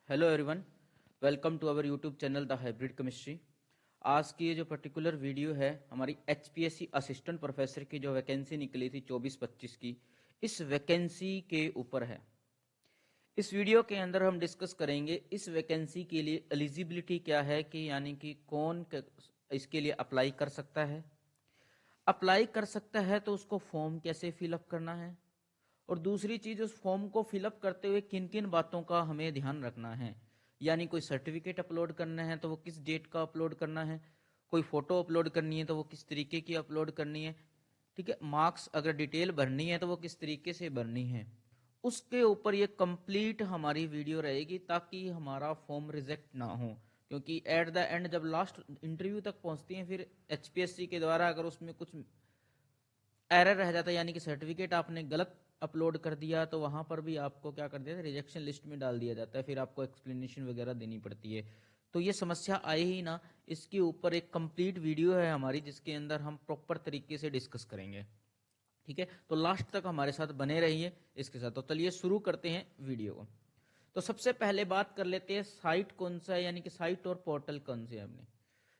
Hello everyone, welcome to our YouTube channel the Hybrid Chemistry. आज की ये जो पर्टिकुलर वीडियो है हमारी एचपीएससी असिस्टेंट प्रोफेसर की जो वैकेंसी निकली थी 24-25 की, इस वैकेंसी के ऊपर है। इस वीडियो के अंदर हम डिस्कस करेंगे इस वैकेंसी के लिए एलिजिबिलिटी क्या है, कि यानी कि कौन इसके लिए अप्लाई कर सकता है। अप्लाई कर सकता है तो उसको फॉर्म कैसे फिलअप करना है, और दूसरी चीज उस फॉर्म को फिलअप करते हुए किन किन बातों का हमें ध्यान रखना है। यानी कोई सर्टिफिकेट अपलोड करना है तो वो किस डेट का अपलोड करना है, कोई फोटो अपलोड करनी है तो वो किस तरीके की अपलोड करनी है, ठीक है। मार्क्स अगर डिटेल भरनी है तो वो किस तरीके से भरनी है, उसके ऊपर ये कंप्लीट हमारी वीडियो रहेगी, ताकि हमारा फॉर्म रिजेक्ट ना हो। क्योंकि एट द एंड जब लास्ट इंटरव्यू तक पहुंचती हैं फिर एचपीएससी के द्वारा अगर उसमें कुछ एरर रह जाता है, यानी कि सर्टिफिकेट आपने गलत अपलोड कर दिया, तो वहां पर भी आपको क्या कर दिया, रिजेक्शन लिस्ट में डाल दिया जाता है, फिर आपको एक्सप्लेनेशन वगैरह देनी पड़ती है। तो ये समस्या आए ही ना। इसके ऊपर एक कंप्लीट वीडियो है हमारी, जिसके अंदर हम प्रॉपर तरीके से डिस्कस करेंगे, ठीक है। तो लास्ट तक हमारे साथ बने रहिए इसके साथ। तो चलिए शुरू करते हैं वीडियो को। तो सबसे पहले बात कर लेते हैं साइट कौन सा है, यानी कि साइट और पोर्टल कौन से है। हमने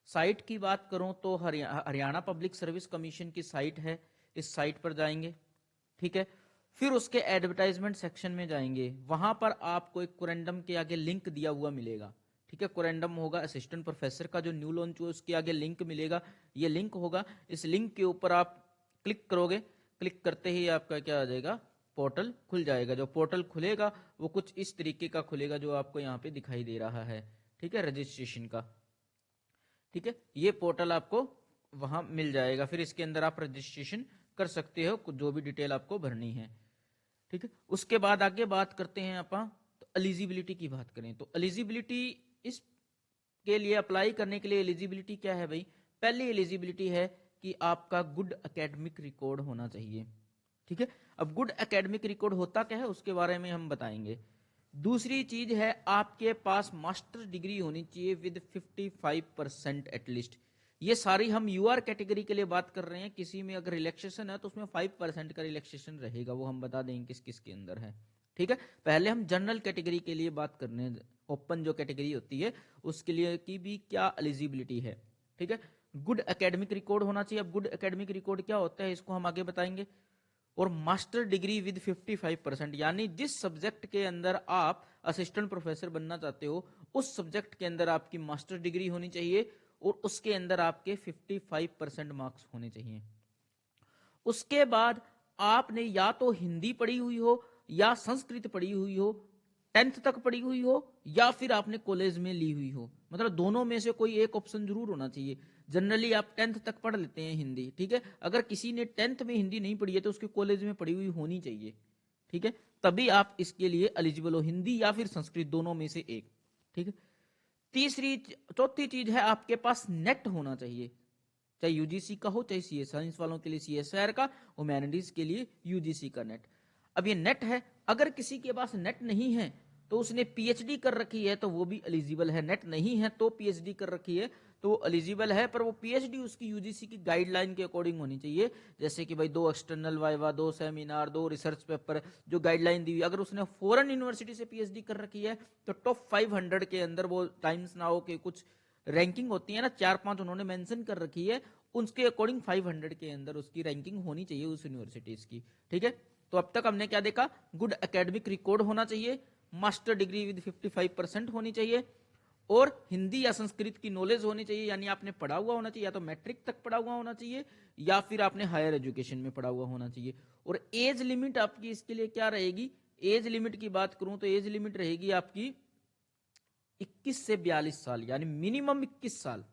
साइट की बात करूं तो हरियाणा पब्लिक सर्विस कमीशन की साइट है। इस साइट पर जाएंगे, ठीक है। फिर उसके एडवर्टाइजमेंट सेक्शन में जाएंगे, वहां पर आपको एक कोरेंडम के आगे लिंक दिया हुआ मिलेगा, ठीक है। कोरेंडम होगा असिस्टेंट प्रोफेसर का जो न्यू लॉन्च हुआ, उसके आगे लिंक मिलेगा। ये लिंक होगा, इस लिंक के ऊपर आप क्लिक करोगे। क्लिक करते ही आपका क्या आ जाएगा, पोर्टल खुल जाएगा। जो पोर्टल खुलेगा वो कुछ इस तरीके का खुलेगा जो आपको यहाँ पे दिखाई दे रहा है, ठीक है, रजिस्ट्रेशन का, ठीक है। ये पोर्टल आपको वहां मिल जाएगा। फिर इसके अंदर आप रजिस्ट्रेशन कर सकते हो, जो भी डिटेल आपको भरनी है, ठीक है। उसके बाद आगे बात करते हैं अपन, तो एलिजिबिलिटी की बात करें तो एलिजिबिलिटी इस के लिए अप्लाई करने के लिए एलिजिबिलिटी क्या है भाई। पहली एलिजिबिलिटी है कि आपका गुड एकेडमिक रिकॉर्ड होना चाहिए, ठीक है। अब गुड एकेडमिक रिकॉर्ड होता क्या है उसके बारे में हम बताएंगे। दूसरी चीज है आपके पास मास्टर डिग्री होनी चाहिए विद 55% एटलीस्ट। ये सारी हम यूआर कैटेगरी के लिए बात कर रहे हैं। किसी में अगर रिलैक्सेशन है तो उसमें 5% का रिलैक्सेशन रहेगा, वो हम बता देंगे किस किस के अंदर है, ठीक है। पहले हम जनरल कैटेगरी के लिए बात करने हैं, ओपन जो कैटेगरी होती है उसके लिए की भी क्या एलिजिबिलिटी है, ठीक है। गुड एकेडमिक रिकॉर्ड होना चाहिए। अब गुड एकेडमिक रिकॉर्ड क्या होता है इसको हम आगे बताएंगे। और मास्टर डिग्री विद 55%, यानी जिस सब्जेक्ट के अंदर आप असिस्टेंट प्रोफेसर बनना चाहते हो उस सब्जेक्ट के अंदर आपकी मास्टर डिग्री होनी चाहिए, और उसके अंदर आपके 55% मार्क्स होने चाहिए। उसके बाद आपने या तो हिंदी पढ़ी हुई हो या संस्कृत पढ़ी हुई हो, 10th तक पढ़ी हुई हो, या फिर आपने कॉलेज में ली हुई हो। मतलब दोनों में से कोई एक ऑप्शन जरूर होना चाहिए। जनरली आप 10th तक पढ़ लेते हैं हिंदी, ठीक है। अगर किसी ने 10th में हिंदी नहीं पढ़ी है तो उसके कॉलेज में पढ़ी हुई होनी चाहिए, ठीक है। तभी आप इसके लिए एलिजिबल हो, हिंदी या फिर संस्कृत दोनों में से एक, ठीक है। चौथी चीज है आपके पास नेट होना चाहिए, चाहे यूजीसी का हो चाहे सीएस, साइंस वालों के लिए सीएसआर का, ह्यूमैनिटीज के लिए यूजीसी का नेट। अब ये नेट है, अगर किसी के पास नेट नहीं है तो उसने पीएचडी कर रखी है तो वो भी एलिजिबल है। नेट नहीं है तो पीएचडी कर रखी है तो वो एलिजिबल है, पर वो पीएचडी उसकी यूजीसी की गाइडलाइन के अकॉर्डिंग होनी चाहिए। जैसे कि भाई 2 external viva, 2 seminar, 2 research paper, जो गाइडलाइन दी हुई। अगर उसने फॉरेन यूनिवर्सिटी से पीएचडी कर रखी है तो टॉप 500 के अंदर, वो टाइम्स नाउ के कुछ रैंकिंग होती है ना, 4-5 उन्होंने मेंशन कर रखी है, उसके अकॉर्डिंग 500 के अंदर उसकी रैंकिंग होनी चाहिए उस यूनिवर्सिटीज की, ठीक है। तो अब तक हमने क्या देखा, गुड एकेडमिक रिकॉर्ड होना चाहिए, मास्टर डिग्री विद 55% होनी चाहिए, और हिंदी या संस्कृत की नॉलेज होनी चाहिए, यानी आपने पढ़ा हुआ होना चाहिए, या तो मैट्रिक तक पढ़ा हुआ होना चाहिए या फिर आपने हायर एजुकेशन में पढ़ा हुआ होना चाहिए। और एज लिमिट आपकी इसके लिए क्या रहेगी, एज लिमिट की बात करूं तो एज लिमिट रहेगी आपकी 21 से 42 साल, यानी मिनिमम 21 साल।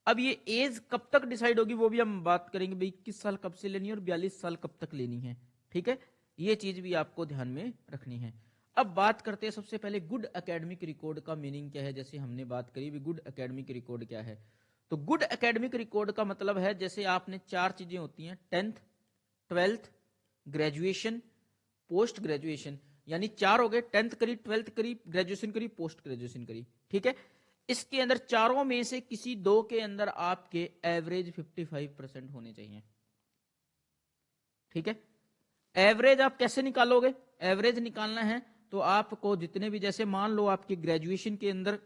अब ये एज कब तक डिसाइड होगी वो भी हम बात करेंगे, भाई 21 साल कब से लेनी है और 42 साल कब तक लेनी है, ठीक है। ये चीज भी आपको ध्यान में रखनी है। अब बात करते हैं सबसे पहले गुड एकेडमिक रिकॉर्ड का मीनिंग क्या है। जैसे हमने बात करी भी गुड एकेडमिक रिकॉर्ड क्या है, तो गुड एकेडमिक रिकॉर्ड का मतलब है जैसे आपने 4 चीजें होती हैं, 10th, 12th, graduation, post graduation, यानी 4 हो गए, 10th करी, 12th करी, ग्रेजुएशन करी, पोस्ट ग्रेजुएशन करी, ठीक है। इसके अंदर चारों में से किसी दो के अंदर आपके एवरेज 55% होने चाहिए, ठीक है। एवरेज आप कैसे निकालोगे, एवरेज निकालना है तो आपको जितने भी, जैसे मान लो आपके ग्रेजुएशन के अंदर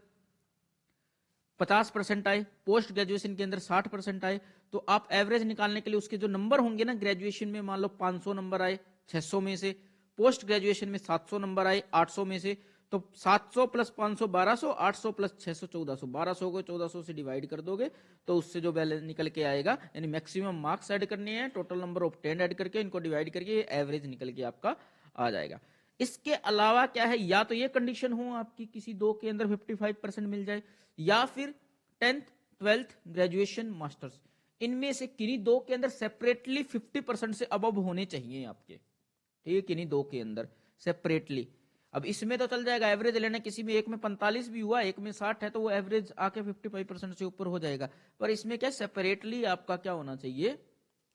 50% आए, पोस्ट ग्रेजुएशन के अंदर 60% आए, तो आप एवरेज निकालने के लिए उसके जो नंबर होंगे ना, ग्रेजुएशन में मान लो 500 नंबर आए 600 में से, पोस्ट ग्रेजुएशन में 700 नंबर आए 800 में से, तो 700 प्लस 500 1200, 800 प्लस 600 1400, 1200 को 1400 से डिवाइड कर दोगे तो उससे जो बैलेंस निकल के आएगा, यानी मैक्सिमम मार्क्स ऐड करने हैं, टोटल नंबर ऑब्टेन्ड ऐड करके इनको डिवाइड करके एवरेज निकल के आपका आ जाएगा। इसके अलावा क्या है, या तो ये कंडीशन हो आपकी किसी दो के अंदर 55% मिल जाए, या फिर 10th 12th ग्रेजुएशन मास्टर्स, इनमें से किन्हीं दो के अंदर सेपरेटली 50% से अबव होने चाहिए आपके, ठीक है, किन्हीं दो के अंदर सेपरेटली। अब इसमें तो चल जाएगा एवरेज लेना, किसी में एक में 45 भी हुआ, एक में 60 है, तो वो एवरेज आके 55% से ऊपर हो जाएगा। पर इसमें क्या सेपरेटली आपका क्या होना चाहिए,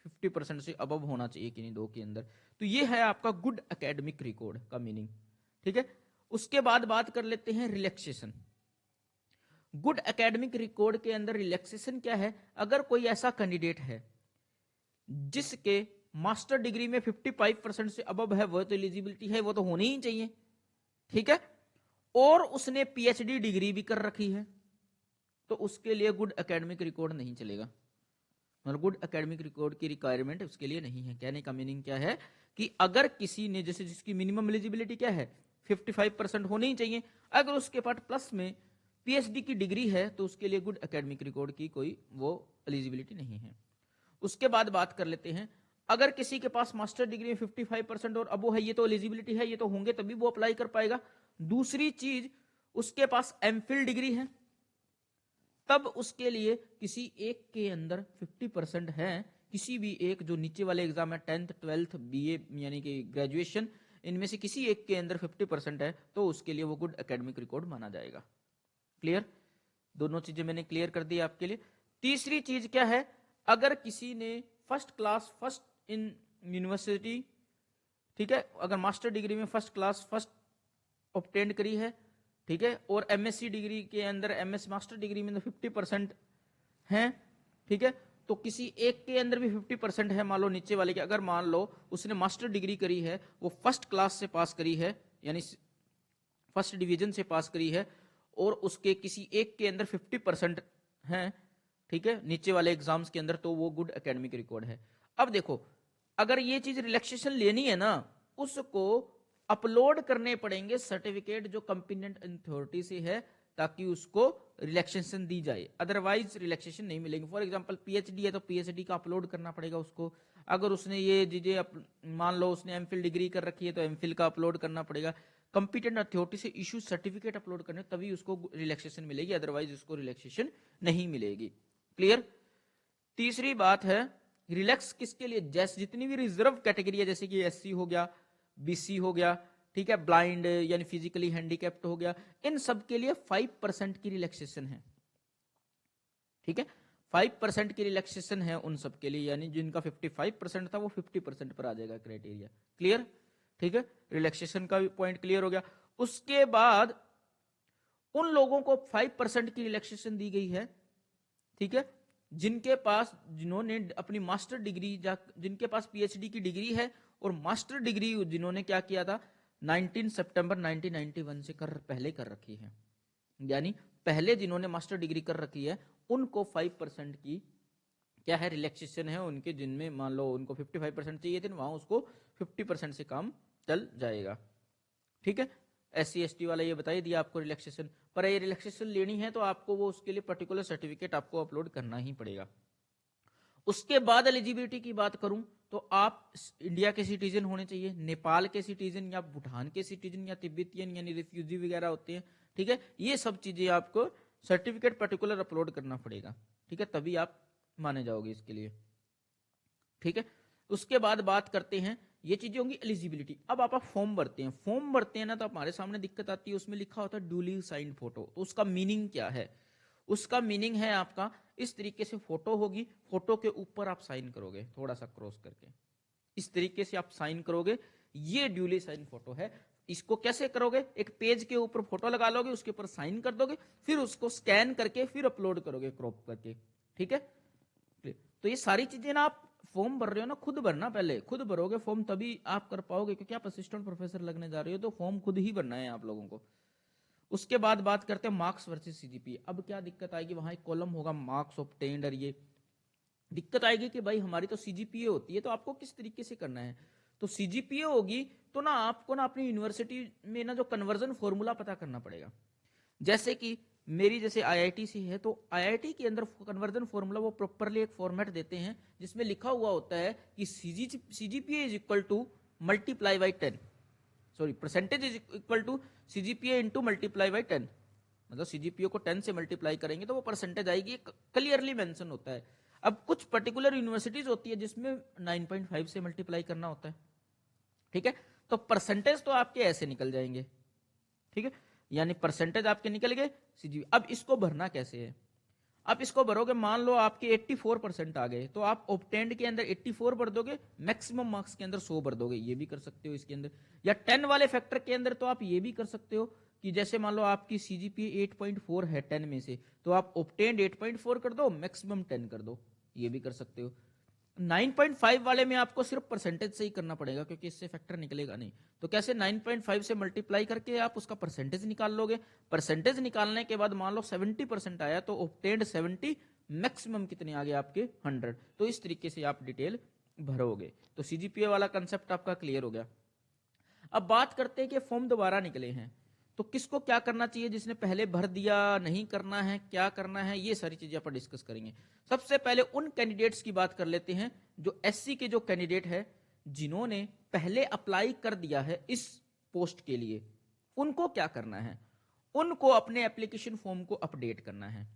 50% से अबव होना चाहिए किन्हीं दो के अंदर। तो ये है आपका गुड एकेडमिक रिकॉर्ड का मीनिंग, ठीक है। उसके बाद बात कर लेते हैं रिलैक्सेशन। गुड एकेडमिक रिकॉर्ड के अंदर रिलैक्सेशन क्या है, अगर कोई ऐसा कैंडिडेट है जिसके मास्टर डिग्री में 55% से अबव है, वो तो एलिजिबिलिटी है, वो तो होनी ही चाहिए, ठीक है, और उसने पीएचडी डिग्री भी कर रखी है, तो उसके लिए गुड एकेडमिक रिकॉर्ड नहीं चलेगा। मतलब गुड एकेडमिक रिकॉर्ड की रिक्वायरमेंट उसके लिए नहीं है। कहने का मीनिंग क्या है कि अगर किसी ने, जैसे जिसकी मिनिमम एलिजिबिलिटी क्या है 55% होनी ही चाहिए, अगर उसके पास प्लस में पीएचडी की डिग्री है तो उसके लिए गुड एकेडमिक रिकॉर्ड की कोई वो एलिजिबिलिटी नहीं है। उसके बाद बात कर लेते हैं, अगर किसी के पास मास्टर डिग्री में 55% और अबो है, ये तो एलिजिबिलिटी है, ये तो होंगे तभी वो अप्लाई कर पाएगा। दूसरी चीज, उसके पास एमफिल डिग्री है, तब उसके लिए किसी एक के अंदर 50% है, किसी भी एक जो नीचे वाले एग्जाम है 10th 12th बीए यानी कि ग्रेजुएशन, इनमें से किसी एक के अंदर 50% है, तो उसके लिए वो गुड एकेडमिक रिकॉर्ड माना जाएगा। क्लियर, दोनों चीजें मैंने क्लियर कर दी आपके लिए। तीसरी चीज क्या है, अगर किसी ने first class first in university, ठीक है, अगर मास्टर डिग्री में फर्स्ट क्लास फर्स्ट ऑब्टेंड करी है, ठीक है, और एमएससी डिग्री के अंदर एमएस मास्टर डिग्री में 50% है, ठीक है, तो किसी एक के अंदर भी 50% है, मान लो नीचे वाले के, अगर मान लो उसने मास्टर डिग्री करी है, वो फर्स्ट क्लास से पास करी है, यानी फर्स्ट डिवीजन से पास करी है, और उसके किसी एक के अंदर 50% है, ठीक है, नीचे वाले एग्जाम्स के अंदर, तो वो गुड एकेडमिक रिकॉर्ड है। अब देखो, अगर ये चीज रिलैक्सेशन लेनी है ना, उसको अपलोड करने पड़ेंगे सर्टिफिकेट जो कंपिटेंट अथॉरिटी से है, ताकि उसको रिलैक्सेशन दी जाए, अदरवाइज रिलैक्सेशन नहीं मिलेंगे। फॉर एग्जांपल पीएचडी है तो पीएचडी का अपलोड करना पड़ेगा उसको, अगर उसने ये चीजें मान लो उसने एमफिल डिग्री कर रखी है तो एमफिल का अपलोड करना पड़ेगा, कंपिटेंट अथॉरिटी से इशू सर्टिफिकेट अपलोड करने, तभी उसको रिलैक्सेशन मिलेगी, अदरवाइज उसको रिलैक्सेशन नहीं मिलेगी। क्लियर। तीसरी बात है, रिलैक्स किसके लिए, जैसे जितनी भी रिजर्व कैटेगरी है, जैसे कि एससी हो गया, बीसी हो गया, ठीक है, ब्लाइंड यानी फिजिकली हैंडीकैप्ड हो गया, इन सब के लिए 5% की रिलैक्सेशन है, ठीक है, 5% की रिलैक्सेशन है उन सब के लिए, यानी जिनका 55% था वो 50% पर आ जाएगा क्राइटेरिया। क्लियर, ठीक है, रिलैक्सेशन का भी पॉइंट क्लियर हो गया। उसके बाद उन लोगों को 5% की रिलैक्सेशन दी गई है, ठीक है, जिनके पास, जिन्होंने अपनी मास्टर डिग्री, जिनके पास पीएचडी की डिग्री है और मास्टर डिग्री जिन्होंने क्या किया था 19 सितंबर 1991 से पहले कर रखी है, यानी पहले जिन्होंने मास्टर डिग्री कर रखी है उनको 5% की क्या है रिलैक्सेशन है उनके, जिनमें मान लो उनको 55% चाहिए थे, वहां उसको 50% से काम चल जाएगा, ठीक है। SC ST वाला ये बताइए दिया आपको रिलैक्सेशन, पर ये रिलैक्सेशन लेनी है तो आपको वो उसके लिए पर्टिकुलर सर्टिफिकेट आपको अपलोड करना ही पड़ेगा। उसके बाद एलिजिबिलिटी की बात करूं तो आप इंडिया के सिटीजन होने चाहिए, नेपाल के सिटीजन या भूटान के सिटीजन या तिब्बतियन यानी रिफ्यूजी वगैरह होते हैं, ठीक है, ये सब चीजें आपको सर्टिफिकेट पर्टिकुलर अपलोड करना पड़ेगा, ठीक है, तभी आप माने जाओगे इसके लिए, ठीक है। उसके बाद बात करते हैं, ये चीजें होंगी एलिजिबिलिटी। अब आप फॉर्म भरते हैं, फॉर्म भरते हैं ना तो हमारे सामने दिक्कत आती है, उसमें लिखा होता है ड्यूली साइंड फोटो, तो उसका मीनिंग क्या है, उसका मीनिंग है आपका इस तरीके से फोटो होगी, फोटो के ऊपर आप साइन करोगे थोड़ा सा क्रॉस करके, इस तरीके से आप साइन करोगे, ये ड्यूली साइन फोटो है। इसको कैसे करोगे, एक पेज के ऊपर फोटो लगा लोगे, उसके ऊपर साइन कर दोगे, फिर उसको स्कैन करके फिर अपलोड करोगे क्रॉप करके, ठीक है। तो ये सारी चीजें ना आप फॉर्म भर रहे हो ना, खुद भरना, पहले खुद भरोगे फॉर्म तभी आप कर पाओगे, क्योंकि आप असिस्टेंट प्रोफेसर लगने जा रहे हो तो फॉर्म खुद ही भरना है आप लोगों को। उसके बाद बात करते हैं मार्क्स वर्सेस सीजीपीए। अब क्या दिक्कत आएगी, वहां एक कॉलम होगा मार्क्स ऑब्टेन्ड, और ये दिक्कत आएगी कि भाई हमारी तो सीजीपीए होती है, तो आपको किस तरीके से करना है। तो सीजीपीए होगी तो ना आपको ना अपनी यूनिवर्सिटी में ना जो कन्वर्जन फॉर्मूला पता करना पड़ेगा। जैसे कि मेरी जैसे आईआईटी सी है, तो आईआईटी के अंदर कन्वर्जन फॉर्मूला वो प्रॉपरली एक फॉर्मेट देते हैं जिसमें लिखा हुआ होता है कि CGPA is equal to multiply by 10, sorry percentage is equal to CGPA into multiply by 10। मतलब सीजीपीए को 10 से मल्टीप्लाई करेंगे तो वो परसेंटेज आएगी, क्लियरली मेंशन होता है। अब कुछ पर्टिकुलर यूनिवर्सिटीज होती है जिसमें 9.5 से मल्टीप्लाई करना होता है, ठीक है। तो परसेंटेज तो आपके ऐसे निकल जाएंगे, ठीक है, यानी परसेंटेज आपके निकल गए सीजीपीए। अब इसको भरना कैसे है, आप इसको भरोगे, मान लो आपके 84% आ गए, तो आप ऑब्टेन्ड के अंदर 84 भर दोगे, मैक्सिमम मार्क्स के अंदर 100 भर दोगे, ये भी कर सकते हो इसके अंदर। या 10 वाले फैक्टर के अंदर तो आप ये भी कर सकते हो कि जैसे मान लो आपकी सीजीपीए 8.4 है 10 में से, तो आप ऑब्टेन्ड 8.4 कर दो, मैक्सिमम 10 कर दो, ये भी कर सकते हो। 9.5 वाले में आपको सिर्फ परसेंटेज से ही करना पड़ेगा, क्योंकि इससे फैक्टर निकलेगा नहीं। तो कैसे 9.5 से मल्टीप्लाई करके आप उसका परसेंटेज निकाल लोगे। परसेंटेज निकालने के बाद मान लो 70% आया, तो ऑब्टेन्ड 70, मैक्सिमम कितने आ गए आपके 100। तो इस तरीके से आप डिटेल भरोगे। तो सीजीपीए वाला कंसेप्ट आपका क्लियर हो गया। अब बात करते हैं कि फॉर्म दोबारा निकले हैं, तो किसको क्या करना चाहिए, जिसने पहले भर दिया, नहीं करना है, क्या करना है, ये सारी चीजें अपन डिस्कस करेंगे। सबसे पहले उन कैंडिडेट्स की बात कर लेते हैं जो एससी के जो कैंडिडेट है जिन्होंने पहले अप्लाई कर दिया है इस पोस्ट के लिए। उनको क्या करना है, उनको अपने एप्लीकेशन फॉर्म को अपडेट करना है।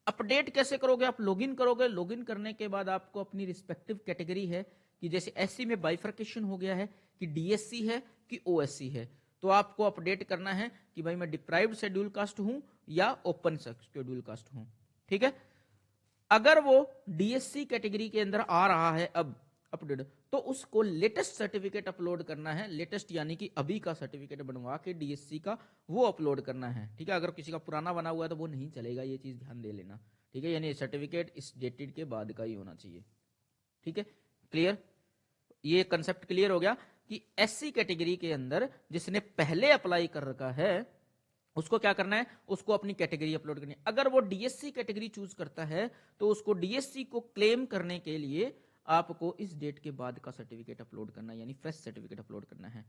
अपडेट कैसे करोगे, आप लॉगिन करोगे, लॉगिन करने के बाद आपको अपनी रिस्पेक्टिव कैटेगरी है कि जैसे एससी में बाइफर्केशन हो गया है कि डीएससी है कि ओएससी है, तो आपको अपडेट करना है कि भाई मैं डिप्राइव्ड शेड्यूल कास्ट हूं या ओपन शेड्यूल कास्ट हूं, ठीक है। अगर वो डीएससी कैटेगरी के अंदर आ रहा है अब अपडेट, तो उसको लेटेस्ट सर्टिफिकेट अपलोड करना है, लेटेस्ट यानी कि अभी का सर्टिफिकेट बनवा के डीएससी का वो अपलोड करना है, ठीक है। अगर किसी का पुराना बना हुआ है तो वो नहीं चलेगा, ये चीज ध्यान दे लेना, ठीक है। यानी सर्टिफिकेट इस डेटेड के बाद का ही होना चाहिए, ठीक है। क्लियर, ये कंसेप्ट क्लियर हो गया कि एससी कैटेगरी के अंदर जिसने पहले अप्लाई कर रखा है उसको क्या करना है, उसको अपनी कैटेगरी अपलोड करनी है। अगर वो डीएससी कैटेगरी चूज करता है तो उसको डीएससी को क्लेम करने के लिए आपको इस डेट के बाद का सर्टिफिकेट अपलोड करना है, यानी फ्रेश सर्टिफिकेट अपलोड करना है।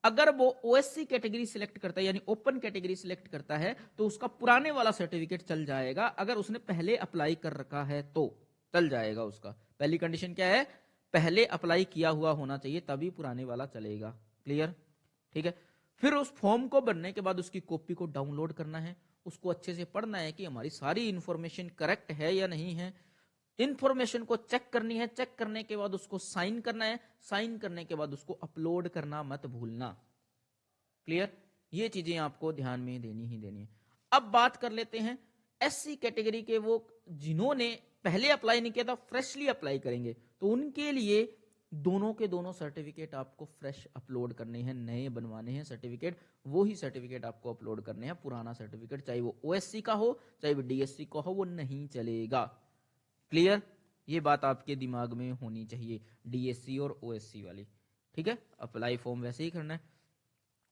अगर वो ओएससी कैटेगरी सिलेक्ट करता है यानी ओपन कैटेगरी सिलेक्ट करता है तो उसका पुराने वाला सर्टिफिकेट चल जाएगा, अगर उसने पहले अप्लाई कर रखा है तो चल जाएगा उसका। पहली कंडीशन क्या है, पहले अप्लाई किया हुआ होना चाहिए, तभी पुराने वाला चलेगा। क्लियर, ठीक है। फिर उस फॉर्म को भरने के बाद उसकी कॉपी को डाउनलोड करना है, उसको अच्छे से पढ़ना है कि हमारी सारी इंफॉर्मेशन करेक्ट है या नहीं है। इंफॉर्मेशन को चेक करनी है, चेक करने के बाद उसको साइन करना है, साइन करने के बाद उसको अपलोड करना मत भूलना। क्लियर, ये चीजें आपको ध्यान में देनी ही देनी है। अब बात कर लेते हैं एससी कैटेगरी के वो जिन्होंने पहले अप्लाई नहीं किया था, फ्रेशली अप्लाई करेंगे, तो उनके लिए दोनों के दोनों सर्टिफिकेट आपको फ्रेश अपलोड करने हैं, नए बनवाने हैं सर्टिफिकेट। वो ही सर्टिफिकेट आपको अपलोड करने हैं, पुराना सर्टिफिकेट चाहे वो ओएससी का हो चाहे वो डीएससी का हो, वो नहीं चलेगा। क्लियर, ये बात आपके दिमाग में होनी चाहिए, डीएससी और ओएससी वाली, ठीक है। अप्लाई फॉर्म वैसे ही करना है।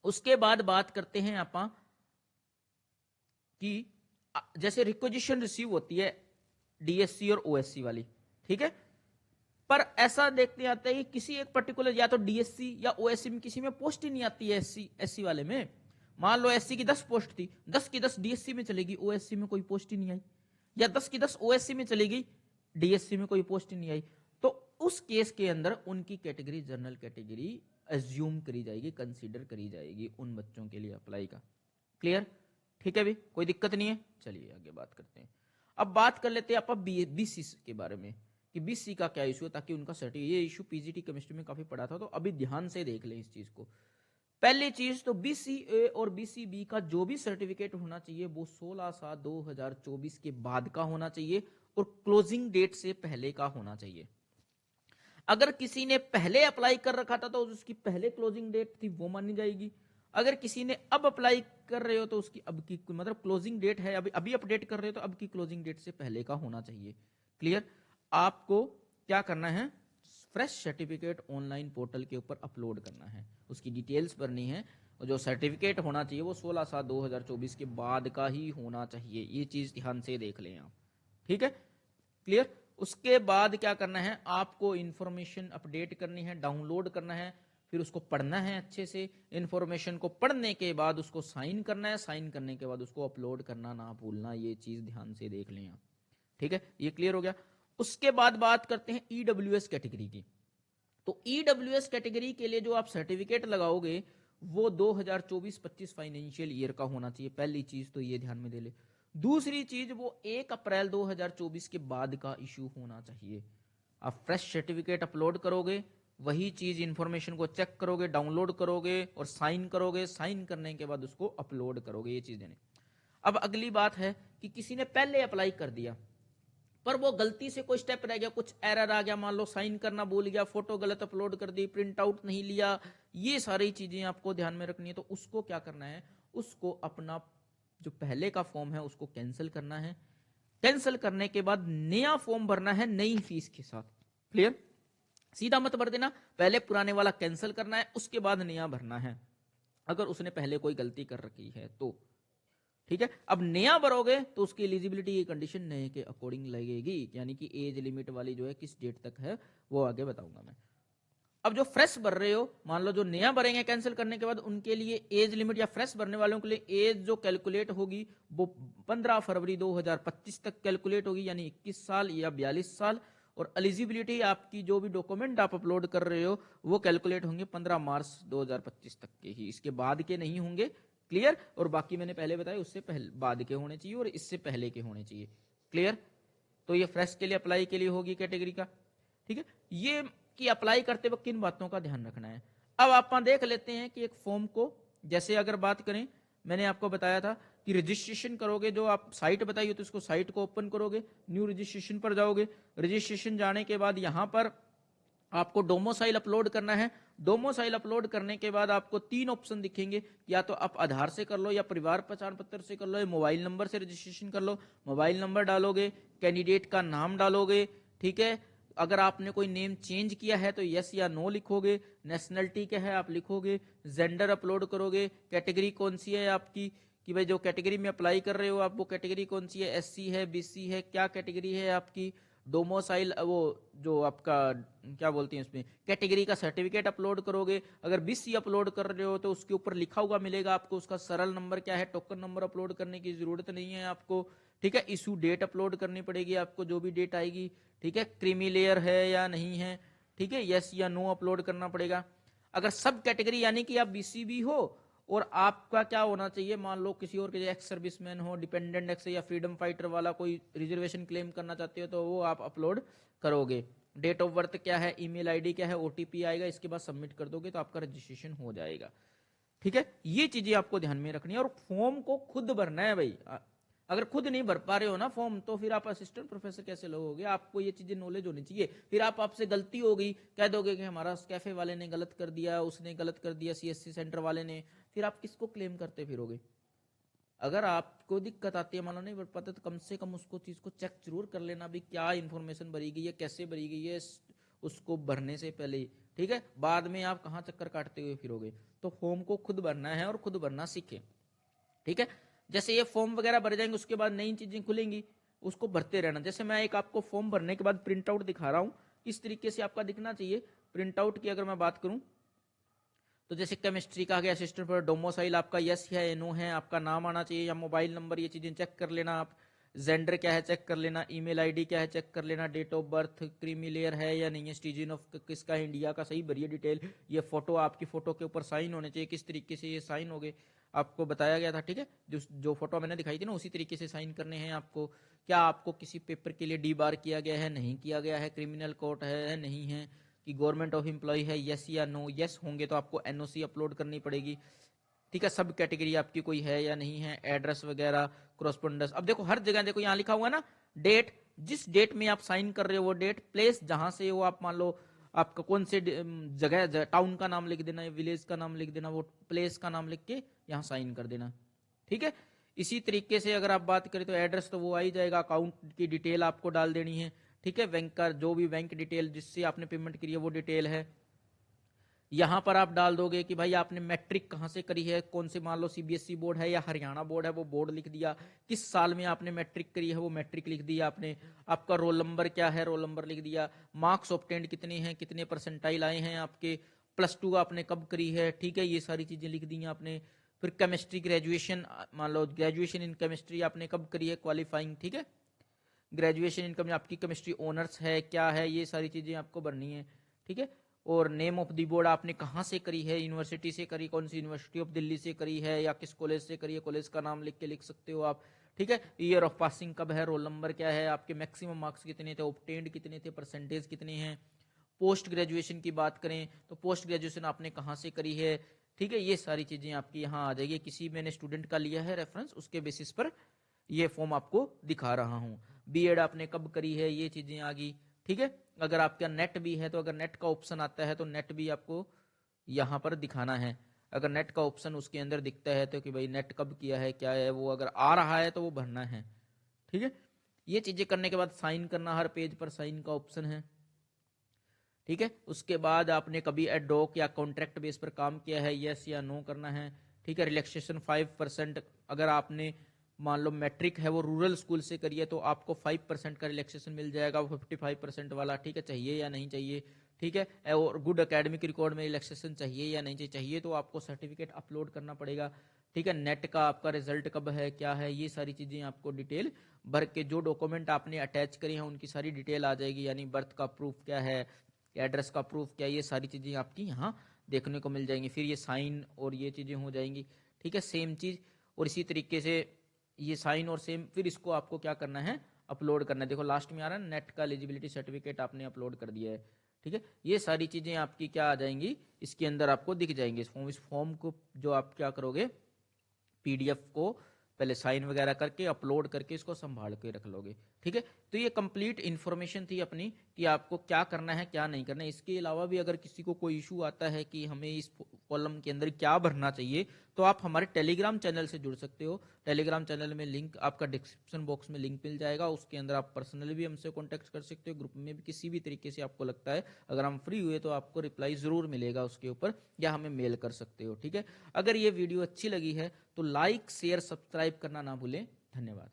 उसके बाद बात करते हैं आप कि जैसे रिक्वेजिशन रिसीव होती है डीएससी और ओएससी वाली, ठीक है। पर ऐसा देखते आते हैं कि किसी एक पर्टिकुलर या तो डीएससी या ओएससी में किसी में पोस्ट ही नहीं आती है, एससी वाले में। मान लो एससी की 10 पोस्ट थी, 10 की 10 डीएससी में चलेगी, ओएससी में कोई पोस्ट ही नहीं आई, या 10 की 10 ओएससी में चलेगी, डीएससी में कोई पोस्ट ही नहीं आई। तो उस केस के अंदर उनकी कैटेगरी जनरल कैटेगरी एज्यूम करी जाएगी, कंसीडर करी जाएगी उन बच्चों के लिए अप्लाई का। क्लियर, ठीक है, भी कोई दिक्कत नहीं है। चलिए आगे बात करते हैं। अब बात कर लेते हैं आप बीसी के बारे में कि बीसी का क्या इशू है, ताकि उनका सर्टिफिकेट, ये इशू पीजीटी केमिस्ट्री में काफी पड़ा था, तो अभी ध्यान से देख लें इस चीज को। पहली चीज तो बीसीए और बीसीबी का जो भी सर्टिफिकेट होना चाहिए वो 16/7/2024 के बाद का होना चाहिए और क्लोजिंग डेट से पहले का होना चाहिए। अगर किसी ने पहले अप्लाई कर रखा था तो उसकी पहले क्लोजिंग डेट थी, वो मानी जाएगी। अगर किसी ने अब अप्लाई कर रहे हो तो उसकी अब की मतलब क्लोजिंग डेट है, अभी अपडेट कर रहे हो तो अब की क्लोजिंग डेट से पहले का होना चाहिए। क्लियर, आपको क्या करना है, फ्रेश सर्टिफिकेट ऑनलाइन पोर्टल के ऊपर अपलोड करना है, उसकी डिटेल्स भरनी है। और जो सर्टिफिकेट होना चाहिए वो 16/7/2024 के बाद का ही होना चाहिए, ये चीज ध्यान से देख लें आप, ठीक है, क्लियर। उसके बाद क्या करना है, आपको इंफॉर्मेशन अपडेट करनी है, डाउनलोड करना है, फिर उसको पढ़ना है अच्छे से, इंफॉर्मेशन को पढ़ने के बाद उसको साइन करना है, साइन करने के बाद उसको अपलोड करना ना भूलना, ये चीज ध्यान से देख लें आप, ठीक है, ये क्लियर हो गया। उसके बाद बात करते हैं ईडब्ल्यूएस कैटेगरी की। तो ईडब्ल्यूएस कैटेगरी के लिए जो आप सर्टिफिकेट लगाओगे वो 2024-25 फाइनेंशियल ईयर का होना चाहिए, पहली चीज तो ये ध्यान में दे ले। दूसरी चीज, वो 1 अप्रैल 2024 के बाद का इशू होना चाहिए। आप फ्रेश सर्टिफिकेट अपलोड करोगे, वही चीज इंफॉर्मेशन को चेक करोगे, डाउनलोड करोगे और साइन करोगे, साइन करने के बाद उसको अपलोड करोगे, ये चीज देने। अब अगली बात है कि किसी ने पहले अप्लाई कर दिया पर वो गलती से कोई स्टेप रह गया, कुछ एरर आ गया, मान लो साइन करना भूल गया, फोटो गलत अपलोड कर दी, प्रिंट आउट नहीं लिया, ये सारी चीजें आपको ध्यान में रखनी है। तो उसको क्या करना है, उसको अपना जो पहले का फॉर्म है उसको कैंसिल करना है, कैंसिल करने के बाद नया फॉर्म भरना है नई फीस के साथ, क्लियर। सीधा मत भर देना, पहले पुराने वाला कैंसिल करना है, उसके बाद नया भरना है, अगर उसने पहले कोई गलती कर रखी है तो, ठीक है। अब नया भरोगे तो उसकी एलिजिबिलिटी की कंडीशन नए के अकॉर्डिंग लगेगी, यानी कि एज लिमिट वाली जो है किस डेट तक है वो आगे बताऊंगा मैं। अब जो फ्रेश भर रहे हो, मान लो जो नया भरेंगे कैंसिल करने के बाद, उनके लिए एज लिमिट या फ्रेश भरने वालों के लिए एज जो कैलकुलेट होगी वो 15 फरवरी 2025 तक कैलकुलेट होगी, यानी 21 साल या 42 साल। और एलिजिबिलिटी आपकी जो भी डॉक्यूमेंट आप अपलोड कर रहे हो वो कैलकुलेट होंगे 15 मार्च 2025 तक के ही, इसके बाद के नहीं होंगे, क्लियर। और बाकी मैंने पहले बताया उससे पहले बाद के होने चाहिए और इससे पहले के होने चाहिए, क्लियर। तो ये फ्रेश के लिए अप्लाई के लिए होगी कैटेगरी का, ठीक है। ये कि अप्लाई करते वक्त किन बातों का ध्यान रखना है। अब आप देख लेते हैं कि एक फॉर्म को, जैसे अगर बात करें, मैंने आपको बताया था कि रजिस्ट्रेशन करोगे, जो आप साइट बताई तो उसको साइट को ओपन करोगे, न्यू रजिस्ट्रेशन पर जाओगे, रजिस्ट्रेशन जाने के बाद यहां पर आपको डोमोसाइल अपलोड करना है। डोमोसाइल अपलोड करने के बाद आपको 3 ऑप्शन दिखेंगे, या तो आप आधार से कर लो, या परिवार पहचान पत्र से कर लो, या मोबाइल नंबर से रजिस्ट्रेशन कर लो। मोबाइल नंबर डालोगे, कैंडिडेट का नाम डालोगे, ठीक है। अगर आपने कोई नेम चेंज किया है तो यस या नो लिखोगे, नेशनलिटी क्या है आप लिखोगे, जेंडर अपलोड करोगे, कैटेगरी कौन सी है आपकी, कि भाई जो कैटेगरी में अप्लाई कर रहे हो आप वो कैटेगरी कौन सी है, एससी है, बीसी है, क्या कैटेगरी है आपकी। डोमोसाइल वो जो आपका क्या बोलते हैं उसमें कैटेगरी का सर्टिफिकेट अपलोड करोगे, अगर बीसी अपलोड कर रहे हो तो उसके ऊपर लिखा हुआ मिलेगा आपको, उसका सरल नंबर क्या है, टोकन नंबर अपलोड करने की जरूरत नहीं है आपको, ठीक है। इशू डेट अपलोड करनी पड़ेगी आपको, जो भी डेट आएगी, ठीक है। क्रीमी लेयर है या नहीं है, ठीक है, यस या नो अपलोड करना पड़ेगा। अगर सब कैटेगरी यानी कि आप बीसी भी हो और आपका क्या होना चाहिए, मान लो किसी और के एक्स सर्विसमैन हो, डिपेंडेंट एक्स या फ्रीडम फाइटर वाला कोई रिजर्वेशन क्लेम करना चाहते हो तो वो आप अपलोड करोगे। डेट ऑफ बर्थ क्या है, ईमेल आईडी क्या है, ओटीपी आएगा, इसके बाद सबमिट कर दोगे तो आपका रजिस्ट्रेशन हो जाएगा, ठीक है। ये चीजें आपको ध्यान में रखनी है। और फॉर्म को खुद भरना है भाई, अगर खुद नहीं भर पा रहे हो ना फॉर्म तो फिर आप असिस्टेंट प्रोफेसर कैसे लगोगे, आपको ये चीजें नॉलेज होनी चाहिए। फिर आपसे गलती हो गई, कह दोगे कि हमारा कैफे वाले ने गलत कर दिया, उसने गलत कर दिया, सीएससी सेंटर वाले ने, फिर आप किसको क्लेम करते फिरोगे। अगर आपको दिक्कत आती है, मान लो नहीं भर पाते, तो कम से कम उसको चीज को चेक जरूर कर लेना भी, क्या इन्फॉर्मेशन भरी गई है, कैसे भरी गई है, उसको भरने से पहले, ठीक है। बाद में आप कहाँ चक्कर काटते हुए फिरोगे। तो फॉर्म को खुद भरना है और खुद भरना सीखे, ठीक है। जैसे ये फॉर्म वगैरह भर जाएंगे उसके बाद नई चीजें खुलेंगी, उसको भरते रहना। जैसे मैं एक आपको फॉर्म भरने के बाद प्रिंट आउट दिखा रहा हूं, किस तरीके से आपका दिखना चाहिए। प्रिंट आउट की अगर मैं बात करूं तो जैसे केमिस्ट्री का गया असिस्टेंट पर डोमोसाइल आपका यस है नो है, आपका नाम आना चाहिए या मोबाइल नंबर, ये चीजें चेक कर लेना आप। जेंडर क्या है चेक कर लेना, ईमेल आईडी क्या है चेक कर लेना, date of birth creamy layer है या नहीं है, सिटीजन ऑफ किसका है, इंडिया का, सही भरिए डिटेल। ये फोटो, आपकी फोटो के ऊपर साइन होने चाहिए, किस तरीके से ये साइन हो गए आपको बताया गया था, ठीक है। जो फोटो मैंने दिखाई थी ना उसी तरीके से साइन करने हैं आपको। क्या आपको किसी पेपर के लिए डी बार किया गया है, नहीं किया गया है, क्रिमिनल कोर्ट है नहीं है, कि गवर्नमेंट ऑफ एम्प्लॉय है, यस या नो, यस होंगे तो आपको एनओसी अपलोड करनी पड़ेगी, ठीक है। सब कैटेगरी आपकी कोई है या नहीं है, एड्रेस वगैरह, कॉरस्पोंडेंस। अब देखो हर जगह देखो यहाँ लिखा हुआ है ना डेट, जिस डेट में आप साइन कर रहे हो वो डेट, प्लेस जहां से वो आप मान लो आपका कौन से जगह, टाउन का नाम लिख देना, विलेज का नाम लिख देना, वो प्लेस का नाम लिख के यहाँ साइन कर देना, ठीक है। इसी तरीके से अगर आप बात करें तो एड्रेस तो वो आ ही जाएगा, अकाउंट की डिटेल आपको डाल देनी है, ठीक है, बैंक का जो भी बैंक डिटेल जिससे आपने पेमेंट करी है वो डिटेल है। यहां पर आप डाल दोगे कि भाई आपने मैट्रिक कहां से करी है, कौन से, मान लो सीबीएसई बोर्ड है या हरियाणा बोर्ड है, वो बोर्ड लिख दिया, किस साल में आपने मैट्रिक करी है वो मैट्रिक लिख दिया आपने, आपका रोल नंबर क्या है रोल नंबर लिख दिया, मार्क्स ऑब्टेंड कितने हैं, कितने परसेंटाइल आए हैं आपके, +2 आपने कब करी है, ठीक है, ये सारी चीजें लिख दी आपने। फिर केमिस्ट्री ग्रेजुएशन, मान लो ग्रेजुएशन इन केमिस्ट्री आपने कब करी है, क्वालिफाइंग, ठीक है, ग्रेजुएशन इन आपकी केमिस्ट्री ऑनर्स है क्या है, ये सारी चीजें आपको भरनी है, ठीक है। और नेम ऑफ द बोर्ड आपने कहाँ से करी है, यूनिवर्सिटी से करी, कौन सी यूनिवर्सिटी ऑफ दिल्ली से करी है या किस कॉलेज से करी है, कॉलेज का नाम लिख के लिख सकते हो आप, ठीक है। ईयर ऑफ पासिंग कब है, रोल नंबर क्या है, आपके मैक्सिमम मार्क्स कितने थे, ऑब्टेन्ड कितने थे, परसेंटेज कितने हैं। पोस्ट ग्रेजुएशन की बात करें तो पोस्ट ग्रेजुएशन आपने कहाँ से करी है, ठीक है, ये सारी चीजें आपकी यहाँ आ जाएगी। किसी मैंने स्टूडेंट का लिया है रेफरेंस, उसके बेसिस पर ये फॉर्म आपको दिखा रहा हूँ। बीएड आपने कब करी है, ये चीजें आ गई, ठीक है। अगर आपका नेट भी है तो अगर नेट का ऑप्शन आता है तो नेट भी आपको यहाँ पर दिखाना है। अगर नेट का ऑप्शन उसके अंदर दिखता है तो कि भाई नेट कब किया है क्या है, वो अगर आ रहा है तो वो भरना है, ठीक है। ये चीजें करने के बाद साइन करना, हर पेज पर साइन का ऑप्शन है, ठीक है। उसके बाद आपने कभी एडॉक या कॉन्ट्रैक्ट बेस पर काम किया है, यस या नो करना है, ठीक है। रिलैक्सेशन 5%, अगर आपने मान लो मैट्रिक है वो रूरल स्कूल से करिए तो आपको 5% का रिलैक्सेशन मिल जाएगा, वो 55% वाला, ठीक है, चाहिए या नहीं चाहिए, ठीक है। और गुड एकेडमिक रिकॉर्ड में रिलैक्सेशन चाहिए या नहीं चाहिए, तो आपको सर्टिफिकेट अपलोड करना पड़ेगा, ठीक है। नेट का आपका रिजल्ट कब है क्या है, ये सारी चीजें आपको डिटेल भर के, जो डॉक्यूमेंट आपने अटैच करी हैं उनकी सारी डिटेल आ जाएगी, यानी बर्थ का प्रूफ क्या है, एड्रेस का प्रूफ क्या है, ये सारी चीजें आपकी यहाँ देखने को मिल जाएंगी। फिर ये साइन और ये चीजें हो जाएंगी, ठीक है, सेम चीज। और इसी तरीके से ये साइन और सेम, फिर इसको आपको क्या करना है, अपलोड करना है। देखो लास्ट में आ रहा है नेट का एलिजिबिलिटी सर्टिफिकेट आपने अपलोड कर दिया है, ठीक है। ये सारी चीजें आपकी क्या आ जाएंगी, इसके अंदर आपको दिख जाएंगे। इस फॉर्म को जो आप क्या करोगे, पीडीएफ को पहले साइन वगैरह करके अपलोड करके इसको संभाल के रख लोगे, ठीक है। तो ये कंप्लीट इन्फॉर्मेशन थी अपनी कि आपको क्या करना है क्या नहीं करना है। इसके अलावा भी अगर किसी को कोई इशू आता है कि हमें इस कॉलम के अंदर क्या भरना चाहिए, तो आप हमारे टेलीग्राम चैनल से जुड़ सकते हो। टेलीग्राम चैनल में लिंक आपका डिस्क्रिप्शन बॉक्स में लिंक मिल जाएगा, उसके अंदर आप पर्सनली भी हमसे कॉन्टेक्ट कर सकते हो, ग्रुप में भी किसी भी तरीके से आपको लगता है। अगर हम फ्री हुए तो आपको रिप्लाई जरूर मिलेगा उसके ऊपर, या हमें मेल कर सकते हो, ठीक है। अगर ये वीडियो अच्छी लगी है तो लाइक शेयर सब्सक्राइब करना ना भूलें। धन्यवाद।